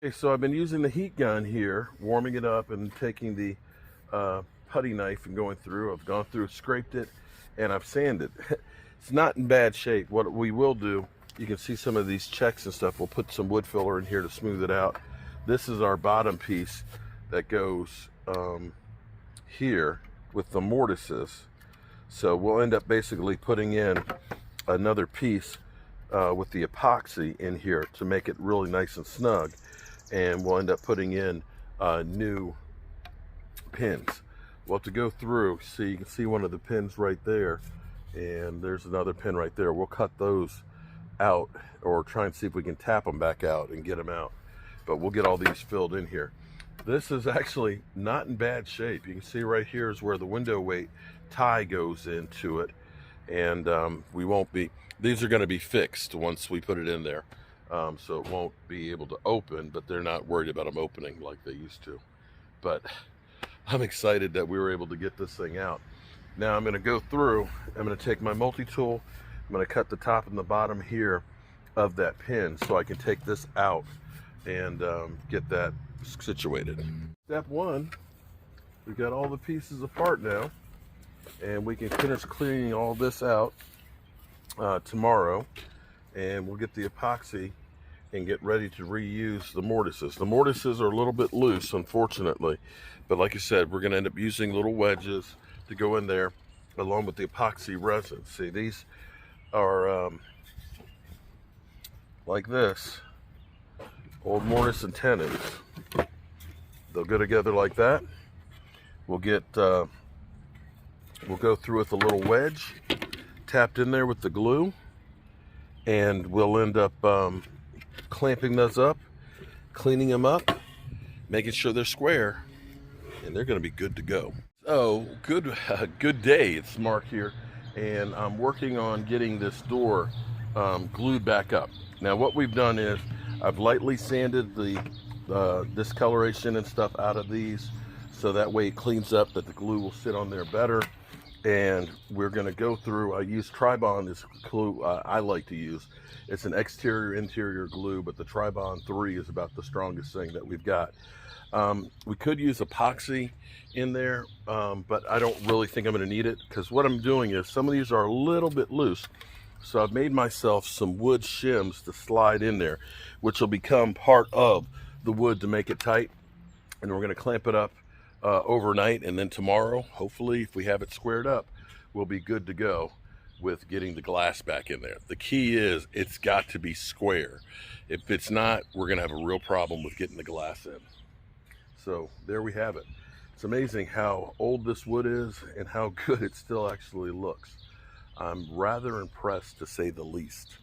Okay, so I've been using the heat gun here, warming it up and taking the putty knife and going through. I've gone through, scraped it, and I've sanded. It's not in bad shape. What we will do, you can see some of these checks and stuff. We'll put some wood filler in here to smooth it out. This is our bottom piece that goes here with the mortises. So we'll end up basically putting in another piece with the epoxy in here to make it really nice and snug. And we'll end up putting in new pins. We'll have to go through, so you can see one of the pins right there, and there's another pin right there. We'll cut those out or try and see if we can tap them back out and get them out. But we'll get all these filled in here. This is actually not in bad shape. You can see right here is where the window weight tie goes into it, and these are going to be fixed once we put it in there. So it won't be able to open, but they're not worried about them opening like they used to. But I'm excited that we were able to get this thing out. Now I'm going to go through, I'm going to take my multi-tool, I'm going to cut the top and the bottom here of that pin so I can take this out and get that situated. Step one, we've got all the pieces apart now, and we can finish cleaning all this out tomorrow, and we'll get the epoxy and get ready to reuse the mortises. The mortises are a little bit loose, unfortunately, but like I said, we're going to end up using little wedges to go in there along with the epoxy resin. See, these are like this, old mortise and tenons. They'll go together like that. We'll go through with a little wedge tapped in there with the glue, and we'll end up clamping those up, cleaning them up, making sure they're square, and they're going to be good to go. So good day. It's Mark here, and I'm working on getting this door glued back up. Now what we've done is I've lightly sanded the discoloration and stuff out of these, so that way it cleans up, that the glue will sit on there better. And we're going to go through, I use Tribond as glue I like to use. It's an exterior interior glue, but the Tribond 3 is about the strongest thing that we've got. We could use epoxy in there, but I don't really think I'm going to need it, because what I'm doing is some of these are a little bit loose. So I've made myself some wood shims to slide in there, which will become part of the wood to make it tight. And we're going to clamp it up overnight, and then tomorrow, hopefully, if we have it squared up, we'll be good to go with getting the glass back in there. The key is it's got to be square. If it's not, we're going to have a real problem with getting the glass in. So there we have it. It's amazing how old this wood is and how good it still actually looks. I'm rather impressed, to say the least.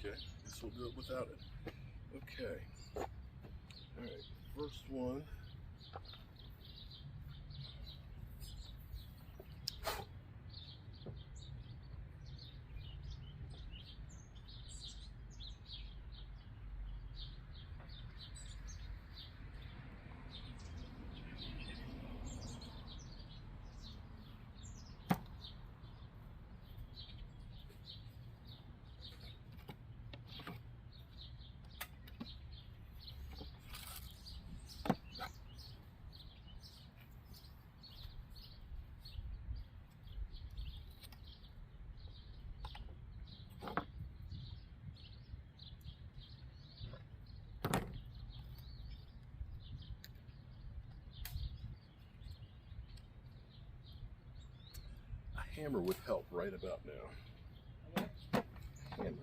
Okay, guess we'll do it without it. Okay. All right, first one. hammer would help right about now. Hammer.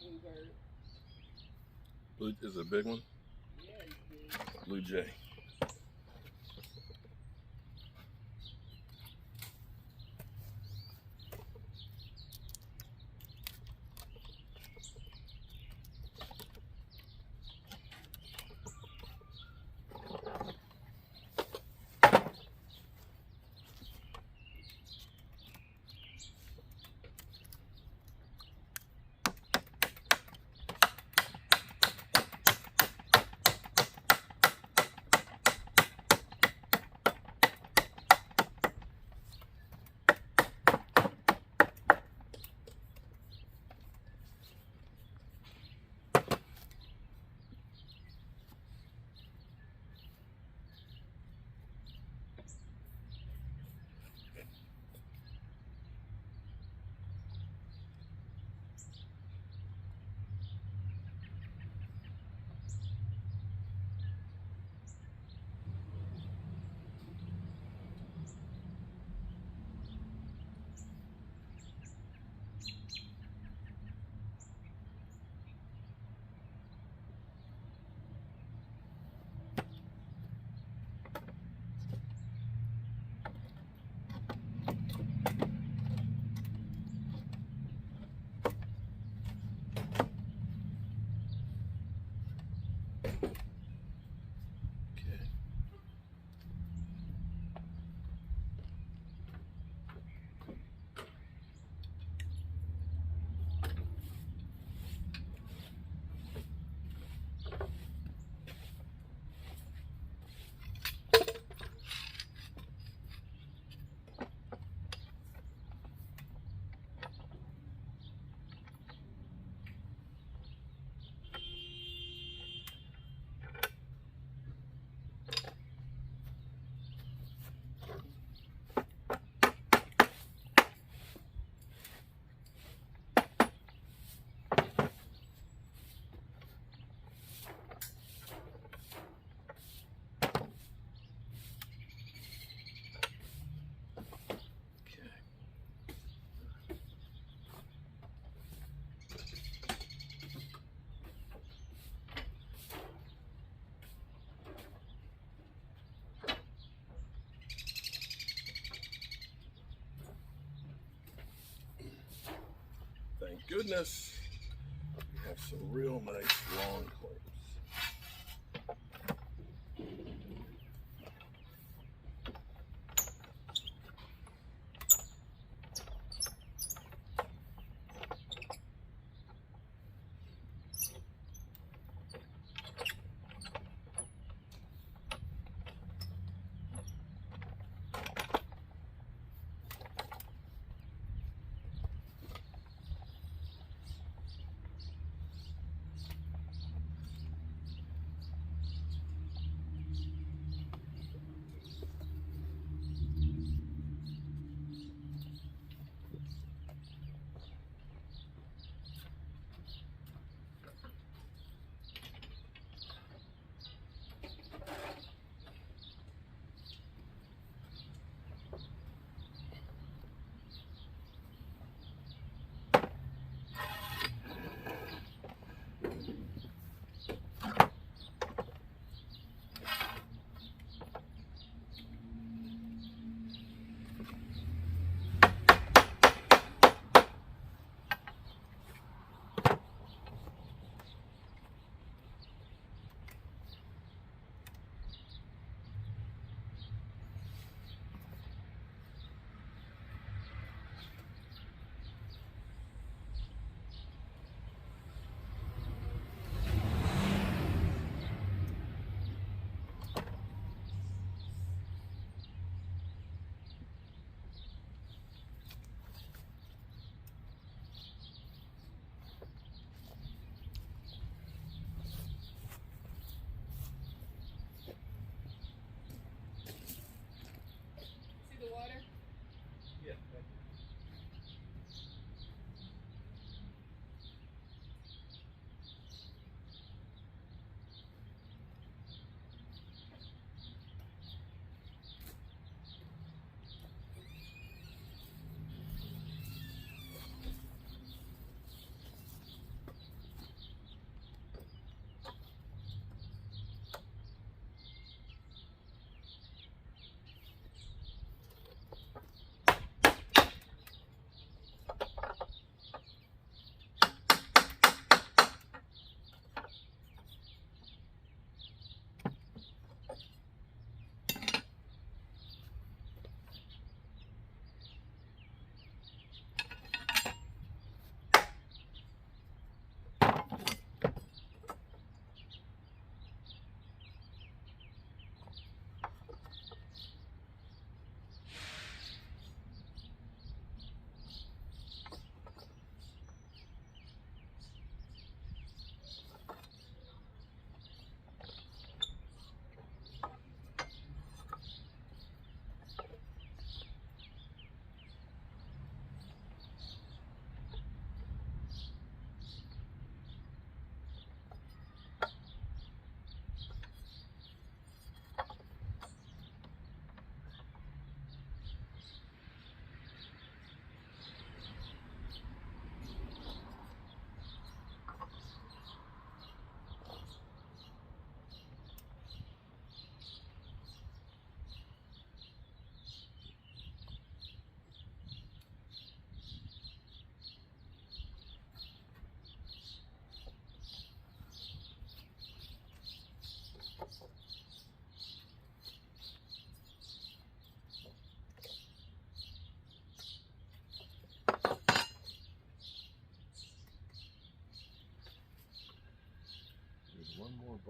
Bluebird. Blue is it a big one? Yeah, he's big. Blue jay. Thank goodness we have some real nice long clamps.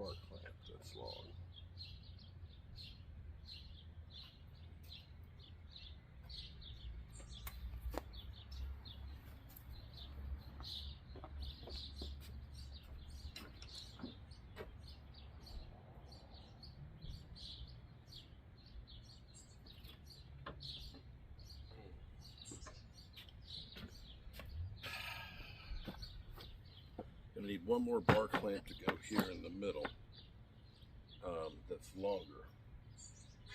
bar clamp that's long. Gonna need one more bar clamp to go here in the middle. That's longer.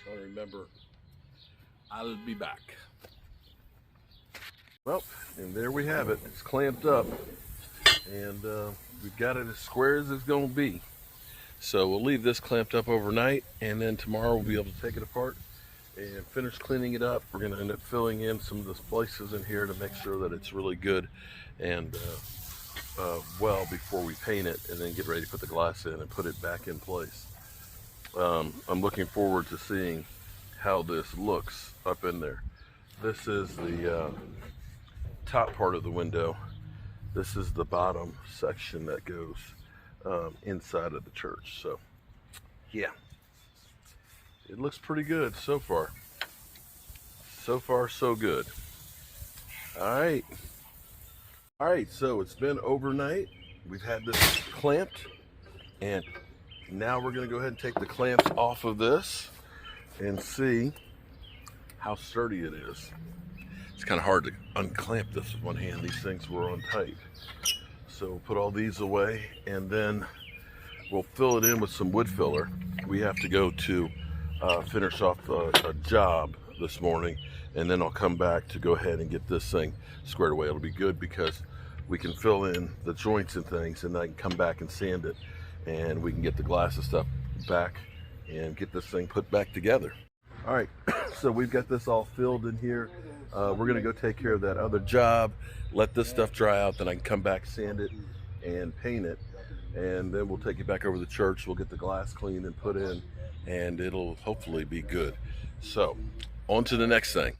Trying to remember. I'll be back. Well, and there we have it. It's clamped up, and we've got it as square as it's going to be. So we'll leave this clamped up overnight, and then tomorrow we'll be able to take it apart and finish cleaning it up. We're going to end up filling in some of the places in here to make sure that it's really good and well before we paint it, and then get ready to put the glass in and put it back in place. I'm looking forward to seeing how this looks up in there. This is the top part of the window. This is the bottom section that goes inside of the church. So yeah, it looks pretty good so far. So far so good. All right, so it's been overnight. We've had this clamped, and now we're gonna go ahead and take the clamps off of this and see how sturdy it is. It's kind of hard to unclamp this with one hand. These things were on tight. So we'll put all these away, and then we'll fill it in with some wood filler. We have to go to finish off a job this morning, and then I'll come back to go ahead and get this thing squared away. It'll be good because we can fill in the joints and things, and then I can come back and sand it, and we can get the glass and stuff back and get this thing put back together. All right, so we've got this all filled in here. We're gonna go take care of that other job, let this stuff dry out, then I can come back, sand it, and paint it, and then we'll take it back over to the church. We'll get the glass cleaned and put in, and it'll hopefully be good. So, on to the next thing.